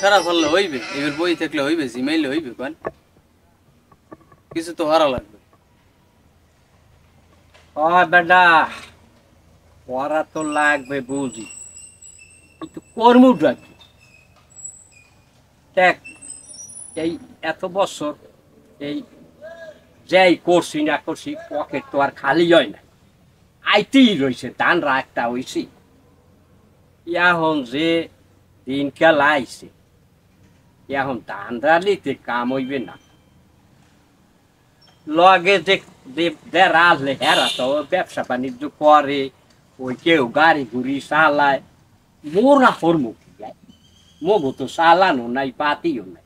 খারাপ হলে হইবে, এবার বই থাকলে হইবে, জিমাইলে হইবে, কোন কিছু তো হারা লাগবে। ও বেটা পড়া তো লাগবে বুঝি, কিন্তু কর্মটা কি দেখ, এই এত বছর এই যাই করছি না করছি পকেট তো আর খালি হয় না, আইতেই রয়েছে ধান রাখটা হয়েছি। এখন যে দিনকাল আইছে এখন ধান রালিতে কাম হইবে না, লগে যে রাখলে হেরা তো ব্যবসা বাণিজ্য করে, ওই কেউ গাড়ি ঘুড়ি চালায়, মোরা ফরমু মগু তো চালানো নাই পাতিও নাই।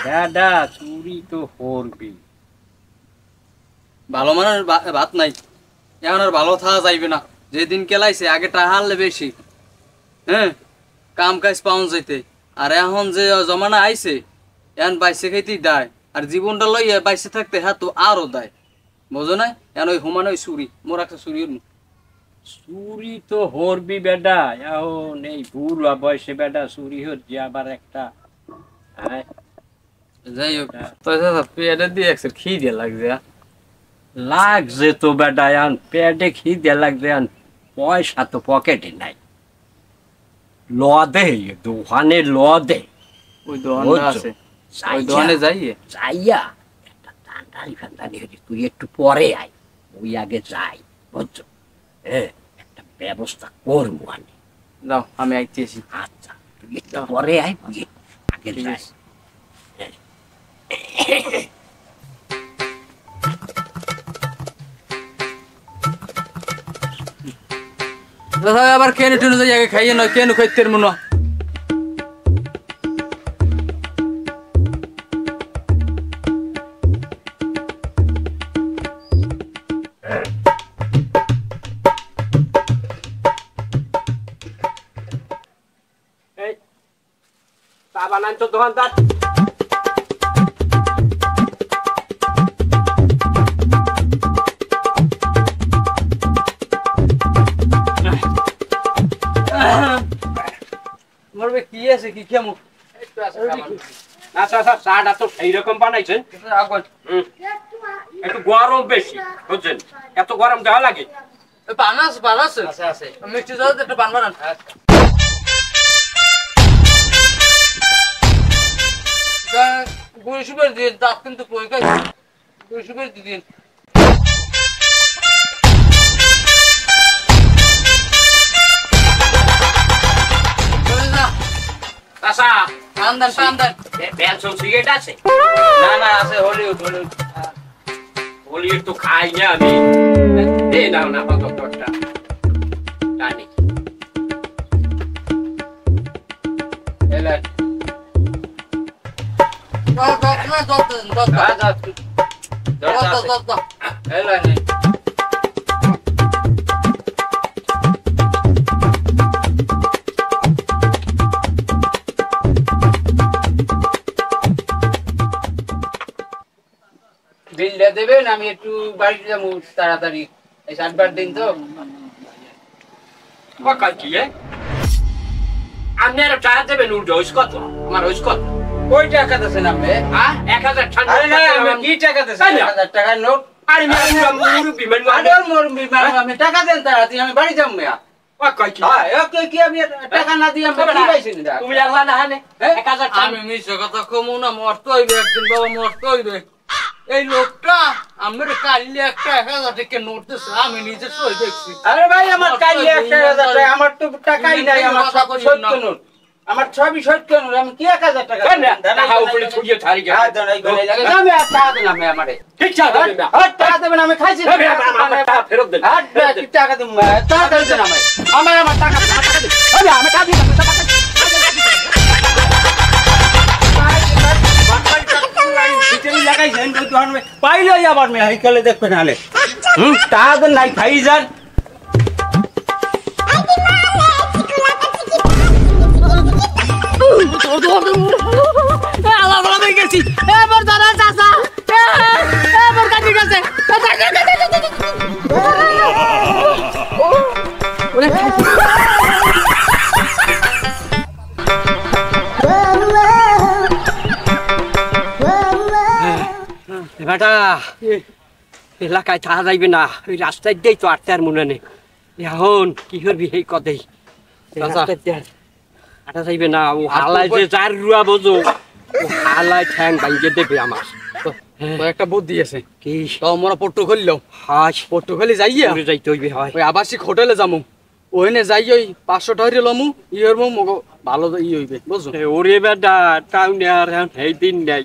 দাদা চুরি তো করবি, ভালো মানের ভাত নাই, এখন আর ভালো থাকা যাইবে না। যেদিন কেলাইছে আগে টাকা হারলে বেশি, হ্যাঁ কাম কাজ পাওয়া যাইতে, আর এখন যে জমানা আইছে এখন বাইসে খাইতেই দেয়, আর জীবনটা লইয়া বাইসে থাকতে হ্যাঁ তো আরো দেয়, বোঝো না? এখন ওই হুমান ওই চুরি, মোর একটা চুরি চুরি তো হরবি বেটা, এখন এই ভুল বয়সে বেটা চুরি হচ্ছে আবার একটা। যাই হোক পেটে দিয়ে একসাথে খিদে লাগছে, লাগছে তো বেটা, এখন পেটে খিদে লাগছে, এখন পয়সা তো পকেটে নাই। ল দে দোকানে ল দে, ওই দোকানটা আছে, ওই দোকানে যাইয়ে যাইয়া একটা টান্ডারি ফান্ডারি হচ্ছে, তুই একটু পরে আয়, ওই আগে যাই বুঝছো, একটা ব্যবস্থা করবো আমি। যাও আমি আইতেছি। আচ্ছা তুই একটু পরে আয়, তুই আগে যাই। আবার কেন টেনে যাই আগে খাইয়ে নয়, কেন খাইতে মনে দোকানদার কি আছে কি কেমন? আচ্ছা আচ্ছা চাটা তো এইরকম বানাইছেন, একটু গরম বেশি বুঝছেন, এত গরম দেওয়া লাগে। বানাস বানাস আছে মিষ্টি দাও, একটা বান বানান। গুড়ি সুগার দিন, দাঁত কিন্তু কই খাই, গুড়ি সুগার দিন। আচ্ছা টান দেন। পেন্সিল সিগারেট আছে? না না আছে, হলিউড হলিউড। হলিউড তো খাই না আমি, দে নাও না ডক্টরটা টানি। এলে বিলটা দেবেন, আমি একটু বাড়িতে যাবো তাড়াতাড়ি, এই 7-8 দিন তো। আপনি আর টাকা দেবেন উল্টো, ওই কত আমার ওই কত? কই টাকা দিয়েছেন আপনি? 1000 টাকা। কি টাকা দিয়েছেন? 1000 টাকার নোট। আমি টাকা দেন তাড়াতাড়ি, আমি বাড়ি যাবো। টাকা না দিয়ে তুমি লাগলা না হানে 1000 টাকা। আমি মিশে কথা কমু না, মরতে হইবে একদিন বাবা, মরতে হইবে। এই লোকটা আমার কালি একটা 1000 টাকা নোট দিচ্ছে, আমি নিজে সই দেখছি। আরে ভাই আমার কালি 1000 টাকা, আমার তো টাকাই নাই, আমার সব সত্য নোট, আমার সবই সত্য নোট, আমি কি 1000 টাকা টাকা উপরে ছড়িয়ে ছাড়ি গেছে। আমি আর টাকা দেন আপনি আমারে, ঠিক টাকা দেবেন না? টাকা দেবেন, আমি খাইছি আমার টাকা ফেরত দেন। টাকা দেব, টাকা দেন আমার টাকা দেন, আমি টাকা দিই। পাইলে আবার মেহাইকালে দেখবেন হালে টাকা নাই খাই যান। বেটা এলাকায় থাকা যাইবে না, ওই রাস্তায় দিয়েই তো আটতে আর মনে নেই। এখন কি করবি এই কদেই আটা যাইবে না। ও হালায় যে যার রুয়া বোঝো, ও হালায় ঠ্যাং ভাঙিয়ে দেবে আমার। একটা বুদ্ধি আছে কি তো মোরা পর্তুগাল হাস পর্তুগালে যাইয়া যাইতে হইবে হয়। ওই আবাসিক হোটেলে যামু, ওইনে যাই ওই 500 টাকা লমু ইয়ের মো ভালো ই হইবে বুঝছো। ওরে বেটা টাউনে আর সেই দিন নাই,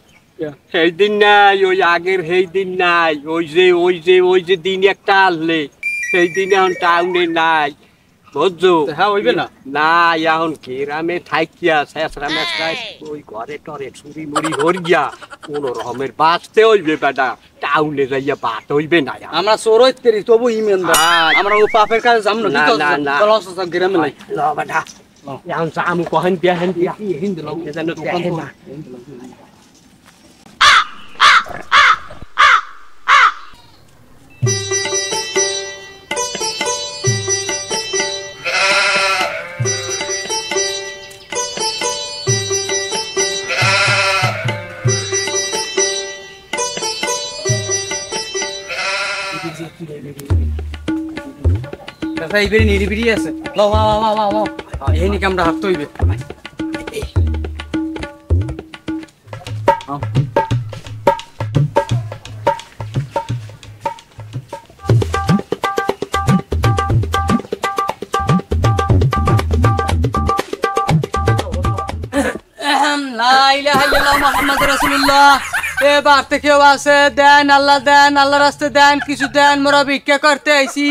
সেই দিন নাই, ওই আগের সেই দিন নাই। ওই যে দিন একটা আসলে সেই দিন এখন টাউনে নাই বুঝছো। হ্যাঁ হইবে না না এখন গ্রামে থাইকিয়া শেষরা মেসরাই ওই ঘরে টরে চুরি মুড়ি হরিয়া কোন রকমের বাঁচতে হইবে বেটা, টাউনে যাইয়া বাট হইবে না। আমরা চোরই করি তবু ইমেনদার, আমরা ও পাপের কাছে যাম না। না গ্রামে নাই ল বেটা এখন জামু কহেন বিয়া হেন বিয়া হিন্দি লোক যেন দেখে না। এইবারে নিরিবিরি আছে, লাও এই নিকে আমরা হাঁটতে হইবে। এবার কেউ আছে দেন, আল্লাহ রাস্তে দেন, কিছু দেন, মোরা ভিক্ষা করতে আইছি।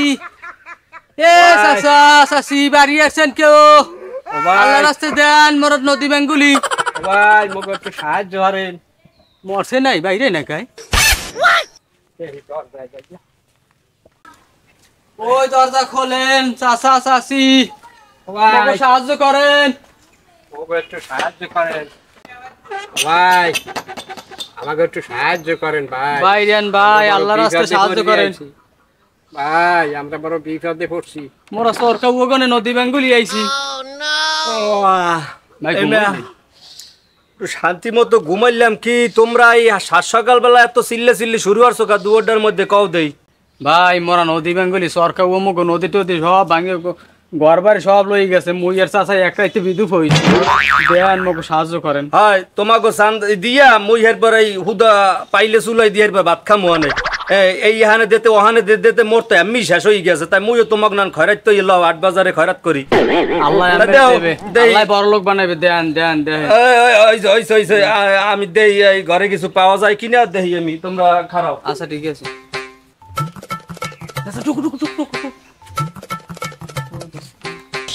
এ চাচা চাচি বাড়ি আছেন কেউ? আল্লাহ রাস্তে দেন, মোরা নদী বেঙ্গুলি ভাই মগে একটু সাহায্য করেন। মরছে নাই বাইরে না কাই? ওই দরজা খোলেন চাচা চাচি, সাহায্য করেন, একটু সাহায্য করেন ভাই, আমাকে একটু সাহায্য করেন ভাই। বাইরেন ভাই, আল্লাহ রাস্তে সাহায্য করেন ভাই, আমরা বড় বিপদে পড়ছি। মোরা সরকার ওগনে নদী বেঙ্গুলি আইছি। শান্তি মতো ঘুমাইলাম কি তোমরা এই সাত সকালবেলা এত চিল্লি শুরু করছো কা দুয়ারটার মধ্যে কও দেই ভাই মোরা নদী বেঙ্গুলি সরকার ওমুক নদী টদী সব ভাঙে ঘর বাড়ি সব লই গেছে। মুই এর চাচাই এক রাইতে বিদুপ হইছি, দেন মোকে সাহায্য করেন। হয় তোমাকে চান্দ দিয়া মুই হেরবার এই হুদা পাইলে চুলাই দিয়ে হেরবার ভাত খামো আনে এই হানে দিতে ওহানে দিতে মরতে এমনি শেষ হয়ে গেছে। তাই মুইও তোমাকে নান খয়রাত তো লও 8 বাজারে খয়রাত করি। আল্লাহ দেবে, আল্লাহ বড় লোক বানাবে। দেন দেন দেন আমি দেই এই ঘরে কিছু পাওয়া যায় কিনা দেই আমি, তোমরা খারাপ। আচ্ছা ঠিক আছে।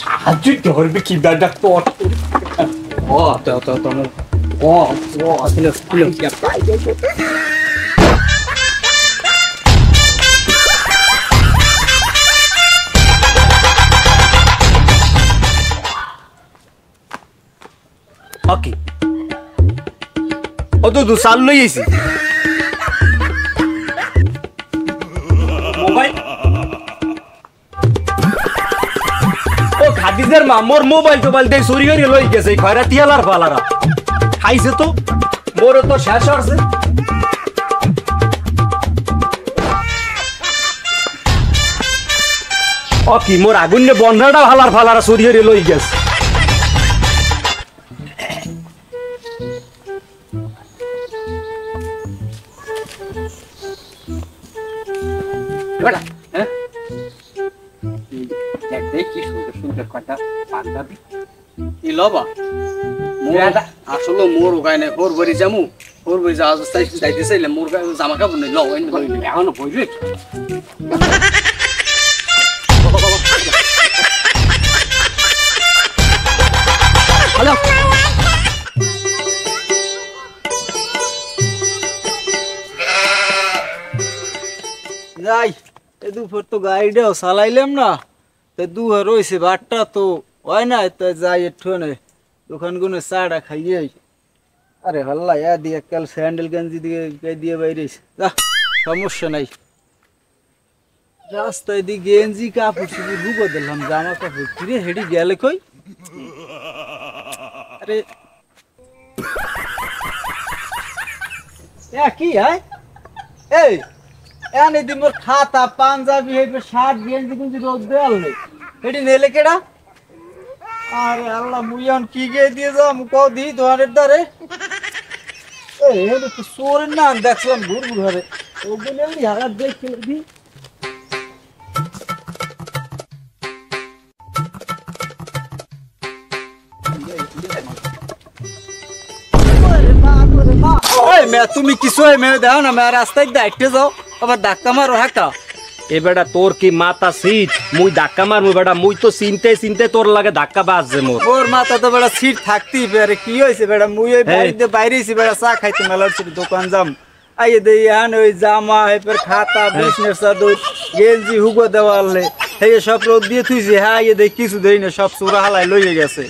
সাহায্য করবে কি বেটা তোর? ও তো ও আসলে কি পাই ওকে ও তো সাল লই আইছি মোবাইল। ও খাদিজার মা মোর মোবাইল টোবাইল দিয়ে চুরি করে লই গেছে খয়রাতি আলার ফালারা খাইছে তো মোর তো শেষ হচ্ছে। ও কি মোর আগুনে বন্ধাটা হালার ফালারা চুরি করে লই গেছে। আসলে মোর উগায় নাই, ওর বাড়ি যামু, ওর বাড়ি যাইতে চাইলে মোর জামা কাপড় নেই। এখন বইবে হ্যালো যাই এ দুপুর তো গাড়িটাও চালাইলাম না, তো দুহার রয়েছে বাটটা তো হয় না, তো যাই একটু দোকান গুনে চাটা খাইয়ে। আরে হল্লা ইয়া দিয়ে কাল স্যান্ডেল গেঞ্জি দিয়ে বাইরেছে, যা সমস্যা নাই। রাস্তায় দিয়ে গেঞ্জি কাপড় শুধু ঢুকো দিলাম, জামা কাপড় কিরে হেঁটে গেলে কই? আরে কি হয় এই এনে দি মোর খাতা পাঞ্জাবি হেবে শার্ট গেঞ্জি গুঞ্জি রোদ দেয়াল নেই এটি নেলে কেডা আরে আল্লাহ মুই এখন কি গিয়ে দিয়ে যাও মু কও দি দোয়ারের দ্বারে এই এটা তো সোরের না দেখলাম ঘুর ঘুরে ওগুলো নেলি হারাত দেখে দি তুমি কিছু দাও না রাস্তায় দায়িত্বে যাও আবার ধাক্কা মারো হাঁকা এ বেটা তোর কি মাথা সিট মুই ধাক্কা মারমু বেটা মুই তো চিনতে চিনতে তোর লাগে ধাক্কা বাজছে মোর ওর মাথা তো বেটা সিট থাকতেই পারে কি হয়েছে বেটা মুই ওই বাড়িতে বাইরেছি বেটা চা খাইতে মেলার দোকান যাম আইয়ে দেই এখন ওই জামা এরপর খাতা বিজনেস চাদর গেঞ্জি হুগো দেওয়ালে এই সব রোদ দিয়ে থুইছি হ্যাঁ ইয়ে দেই কিছু দেই না সব চোরা হালাই লইয়ে গেছে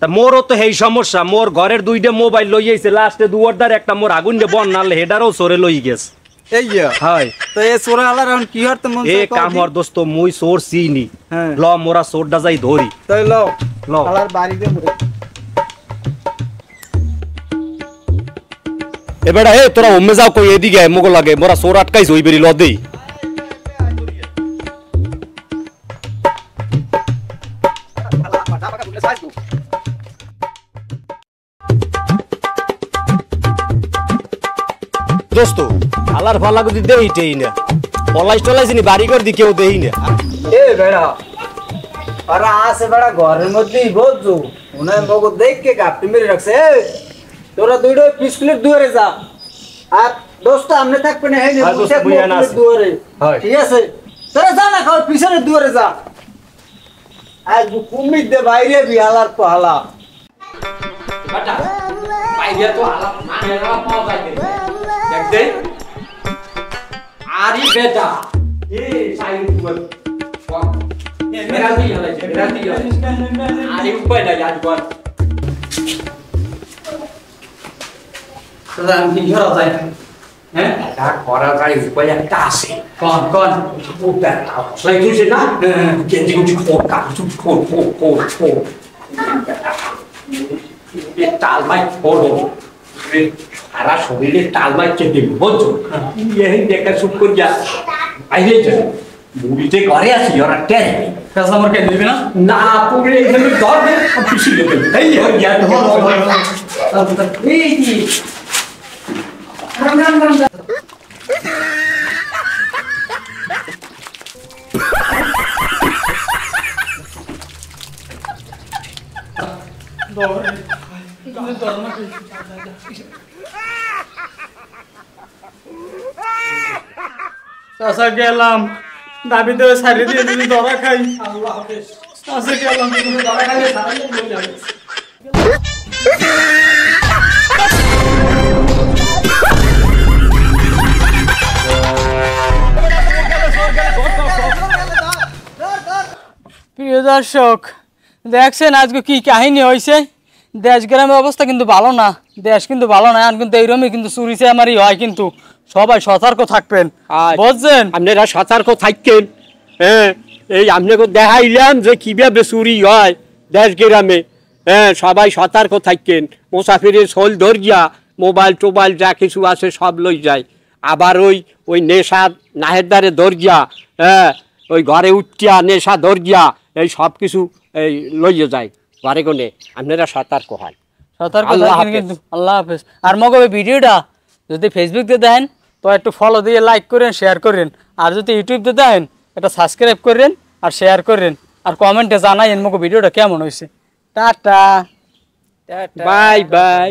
তা মোরও তো এই সমস্যা মোর ঘরের 2টা মোবাইল লইয়েছে লাস্টে দুয়ারদার একটা মোর আগুন দিয়ে বন নালে হেডারও সরে লই গেছে এই হয় তো এ চোরা হালার এখন কি হরতে মন এ কামর দোস্ত মুই চোর চিনি হ্যাঁ ল মোরা চোরটা যাই ধরি তাই লও লও হালার বাড়িতে এ বেটা হে তোরা ওমে যাও কই এদিকে আয় মোগো লাগে মোরা চোর আটকাইছ ওই বেরি ল দেই দোস্ত আলার ফালা গদি দেইতেই না পলাইছ টলাইছিনি বাড়ি ঘর দি কেউ দেই না এ বেড়া আরে আসে বেড়া ঘরের মধ্যেই বলছো উনি মগো দেখকে গাপটি মেরে রাখছে তোরা দুইটা পিছলের দুয়ারে যা আর দোস্ত আমনে থাকবে না হেই দুয়ারে ঠিক আছে তোরা যা না খাও পিছনের দুয়ারে যা আজ কুমির দে বাইরে বিহালার পালা বাটা বাইরে তো আলা মানে না পাও যাইতে দেখ দে আরি বেটা এ সাই উপর মেরা দি হলাই মেরা দি আরি উপর না যাজ বল দাদা আমি কি করা যায় হ্যাঁ তা করা যায় উপায় একটা আছে কোন কোন ওটা সেই তুই না গেঞ্জি গুঞ্জি খোর কাট খোর তালমাই পড়ো সারা শরীরে তালমাই চেপে বুঝছো এই দেখা সুখ করিয়া আইলে যাবে বুড়িতে ঘরে আছি ওরা টেরে কাস্টমার কে দিবি না না পুরে এখানে ধরবে পিছিয়ে দেবে এই ইয়া এই চাচা গেলাম দাবি দেবে সারি দিয়ে যদি ধরা খাই আল্লাহ হাফেজ চাচা গেলাম তুমি ধরা খাইলে সারি দিয়ে যাবে প্রিয় দর্শক দেখছেন আজকে কি কাহিনী হয়েছে দেশ গ্রামের অবস্থা কিন্তু ভালো না দেশ কিন্তু ভালো না কিন্তু এইরকমই কিন্তু চুরিছে আমারই হয় কিন্তু সবাই সতর্ক থাকবেন বুঝছেন আপনারা সতর্ক থাকেন হ্যাঁ এই আপনাকে দেখাইলাম যে কিভাবে চুরি হয় দেশ গ্রামে হ্যাঁ সবাই সতর্ক থাকেন মুসাফিরের সোল ধরিয়া মোবাইল টোবাইল যা কিছু আছে সব লই যায় আবার ওই নেশা নাহের দ্বারে ধরিয়া হ্যাঁ ওই ঘরে উঠিয়া নেশা ধরিয়া এই সব কিছু এই লইয়ে যায় ঘরে কোনে আপনারা সতর্ক হন সতর্ক থাকেন কিন্তু আল্লাহ হাফেজ আর মগে ভিডিওটা যদি ফেসবুক দিয়ে দেখেন তো একটু ফলো দিয়ে লাইক করেন শেয়ার করেন আর যদি ইউটিউব দিয়ে দেখেন এটা সাবস্ক্রাইব করেন আর শেয়ার করেন আর কমেন্টে জানাইন মগে ভিডিওটা কেমন হয়েছে টাটা বাই বাই